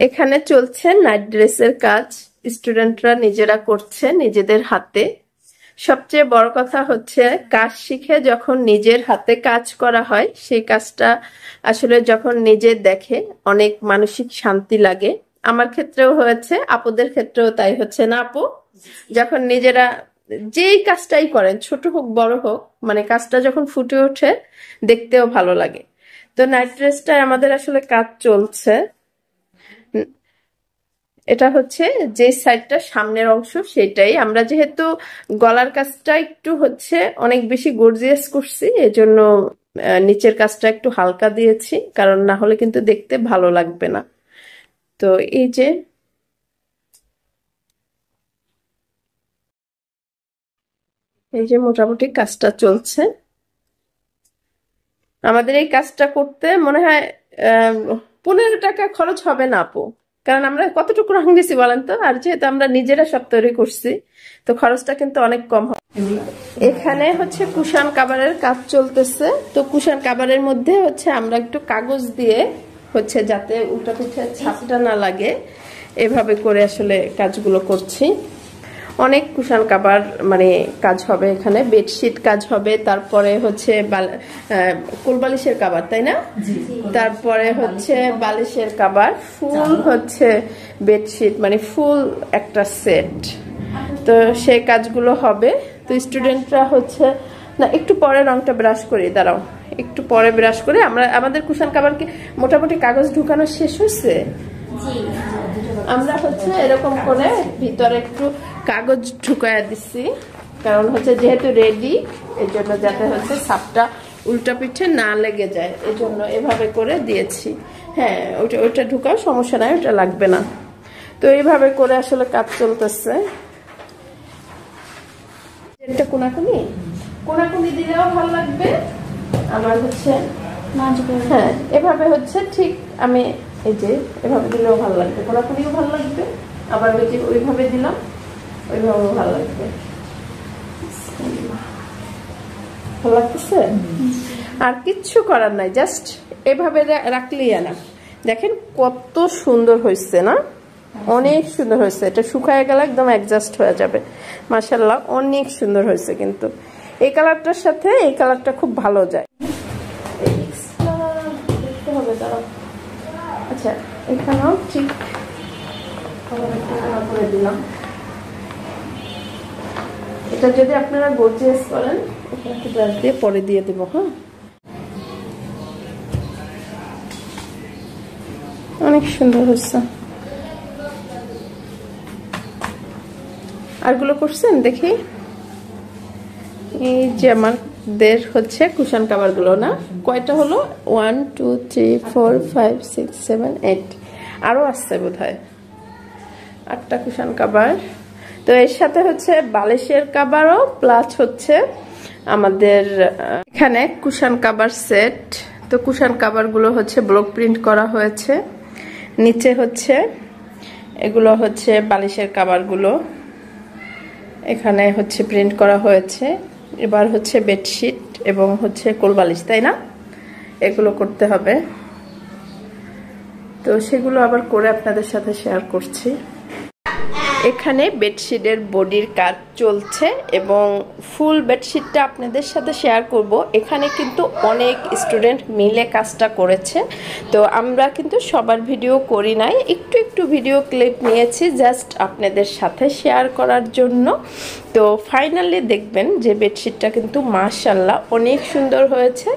এখানে চলছে নাইট ড্রেসের কাজ। স্টুডেন্টরা নিজেরা করছে নিজেদের হাতে। সবচেয়ে বড় কথা হচ্ছে কাজ শিখে যখন নিজের হাতে কাজ করা হয় সেই কাজটা আসলে যখন নিজে দেখে অনেক মানসিক শান্তি লাগে। আমার ক্ষেত্রেও হয়েছে, আপুদের ক্ষেত্রেও তাই হচ্ছে না আপু? যখন নিজেরা যেই কাজটাই করেন, ছোট হোক বড় হোক, মানে কাজটা যখন ফুটে ওঠে দেখতেও ভালো লাগে। তো নাইট ড্রেসটায় আমাদের আসলে কাজ চলছে। এটা হচ্ছে যে সাইডটা সামনের অংশ সেটাই। আমরা যেহেতু গলার কাজটা একটু হচ্ছে অনেক বেশি গর্জিয়াস করছি, এজন্য নিচের কাজটা একটু হালকা দিয়েছি, কারণ না হলে কিন্তু দেখতে ভালো লাগবে না। তো এই যে মোটামুটি কাজটা চলছে। আমাদের এই কাজটা করতে মনে হয় 15 টাকা খরচ হবে না আপু, কারণ আমরা কতটুকু রং দিছি বলেন তো? আর যেহেতু আমরা নিজেরা সব তৈরি করছি, তো খরচটা কিন্তু অনেক কম হবে। এখানে হচ্ছে কুশান কাভারের কাজ চলতেছে। তো কুশান কাভারের মধ্যে হচ্ছে আমরা একটু কাগজ দিয়ে হচ্ছে যাতে উল্টা পিঠে ছাপটা না লাগে এভাবে করে আসলে কাজগুলো করছি। অনেক কুশান কাভার মানে কাজ হবে এখানে, বেডশিট কাজ হবে, তারপরে হচ্ছে কোলবালিশের কাভার, তাই না? তারপরে হচ্ছে বালিশের কাভার, ফুল হচ্ছে বেডশিট, মানে ফুল একটা সেট। তো সেই কাজগুলো হবে। তো স্টুডেন্টরা হচ্ছে না, একটু পরে রংটা ব্রাশ করি, দাঁড়াও একটু পরে ব্রাশ করে। আমাদের কুশান কাভার কি মোটামুটি কাগজ ঢুকানো শেষ হয়েছে? আমরা হচ্ছে এরকম করে ভিতরে একটু কাগজ ঢুকায়া দিচ্ছি, কারণ হচ্ছে যেহেতু রেডি, এই জন্য যাতে হচ্ছে ছাপটা উল্টা পিঠে না লেগে যায়, এই জন্য এভাবে করে দিয়েছি। হ্যাঁ, ওইটা ঢুকাও, সমস্যা নাই, ওটা লাগবে না। তো এইভাবে করে আসলে কাজ চলতেছে। এটা কোনাকুনি কোনাকুনি দিলেও ভালো লাগবে, আবার হচ্ছে হ্যাঁ এভাবে হচ্ছে ঠিক আমি এই যে এভাবে দিলেও ভালো লাগবে, কোনাকুনিও ভালো লাগবে, আবার ওই যে ওইভাবে দিলাম ওইভাবেও ভালো লাগবে। ভালো লাগতেছে? আর কিচ্ছু করার নাই, জাস্ট এভাবে রাখলেই না। দেখেন কত সুন্দর হয়েছে না? অনেক সুন্দর হয়েছে। এটা শুকায় গেলে একদম অ্যাডজাস্ট হয়ে যাবে। মাশাআল্লাহ অনেক সুন্দর হয়েছে। কিন্তু এই কালারটার সাথে এই কালারটা খুব ভালো যায়। দেখতে হবে, দাঁড়াও। আচ্ছা, এখানেও ঠিক করে দিলাম। এটা যদি আপনারা গর্জিয়াস করেন একটু ব্রাশ দিয়ে পরে দিয়ে দেবো। হ্যাঁ, অনেক সুন্দর হচ্ছে। আরগুলো করছেন দেখি। এই যে আমাদের হচ্ছে কুশন কাভার গুলো না, কয়টা হলো? 1 2 3 4 5 6 7 8, আরো আসছে বোধহয় 8টা কুশন কাভার। তো এর সাথে হচ্ছে বালিশের কাভারও প্লাস হচ্ছে আমাদের এখানে কুশন কাভার সেট। তো কুশন কাভার গুলো হচ্ছে ব্লক প্রিন্ট করা হয়েছে। নিচে হচ্ছে এগুলো হচ্ছে বালিশের কাভার গুলো এখানে হচ্ছে প্রিন্ট করা হয়েছে। এবার হচ্ছে বেডশিট এবং হচ্ছে কোলবালিশ, তাই না? এগুলো করতে হবে। তো সেগুলো আবার করে আপনাদের সাথে শেয়ার করছি। এখানে বেডশিটের বডির কাজ চলছে এবং ফুল বেডশিটটা আপনাদের সাথে শেয়ার করব। এখানে কিন্তু অনেক স্টুডেন্ট মিলে কাজটা করেছে। তো আমরা কিন্তু সবার ভিডিও করি নাই, একটু একটু ভিডিও ক্লিপ নিয়েছি জাস্ট আপনাদের সাথে শেয়ার করার জন্য। তো ফাইনালি দেখবেন যে বেডশিটটা কিন্তু মাশাআল্লাহ অনেক সুন্দর হয়েছে।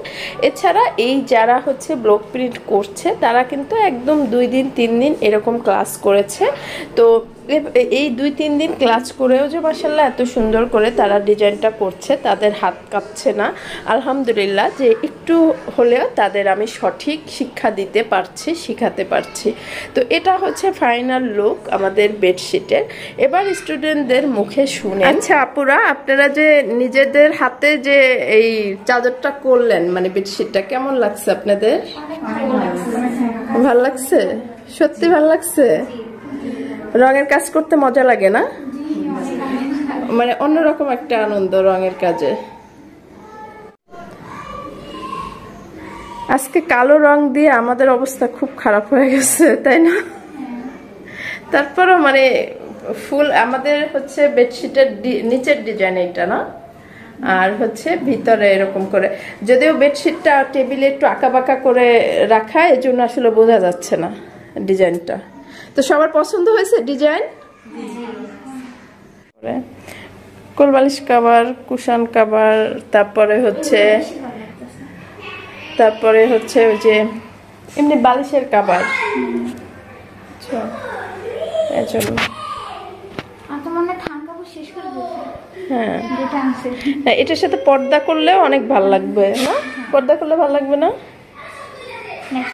এছাড়া এই যারা হচ্ছে ব্লক প্রিন্ট করছে তারা কিন্তু একদম 2 দিন 3 দিন এরকম ক্লাস করেছে। তো এই 2-3 দিন ক্লাস করেও যে মাশাআল্লাহ এত সুন্দর করে তারা ডিজাইনটা করছে, তাদের হাত কাঁপছে না। আলহামদুলিল্লাহ যে একটু হলেও তাদের আমি সঠিক শিক্ষা দিতে পারছি, শিখাতে পারছি। তো এটা হচ্ছে ফাইনাল লুক আমাদের বেডশিটের। এবার স্টুডেন্টদের মুখে শুনে। আচ্ছা আপুরা, আপনারা যে নিজেদের হাতে যে এই চাদরটা করলেন, মানে বেডশিটটা, কেমন লাগছে আপনাদের? ভালো লাগছে? সত্যি ভালো লাগছে? রঙের কাজ করতে মজা লাগে না? মানে অন্যরকম একটা আনন্দ রঙের কাজে। আজকে কালো রং দিয়ে আমাদের অবস্থা খুব খারাপ হয়ে গেছে, তাই না? তারপরও মানে ফুল আমাদের হচ্ছে বেডশিটের নিচের ডিজাইন এটা না, আর হচ্ছে ভিতরে এরকম করে, যদিও বেডশিটটা টেবিলে একটু আঁকাবাঁকা করে রাখা, এই জন্য আসলে বোঝা যাচ্ছে না ডিজাইনটা। তো সবার পছন্দ হয়েছে ডিজাইন? কোলবালিশ কাভার, কুশন কাভার, তারপরে হচ্ছে ওই যে এমনি বালিশের কাভার। হ্যাঁ, এটার সাথে পর্দা করলেও অনেক ভালো লাগবে না? পর্দা করলে ভালো লাগবে না?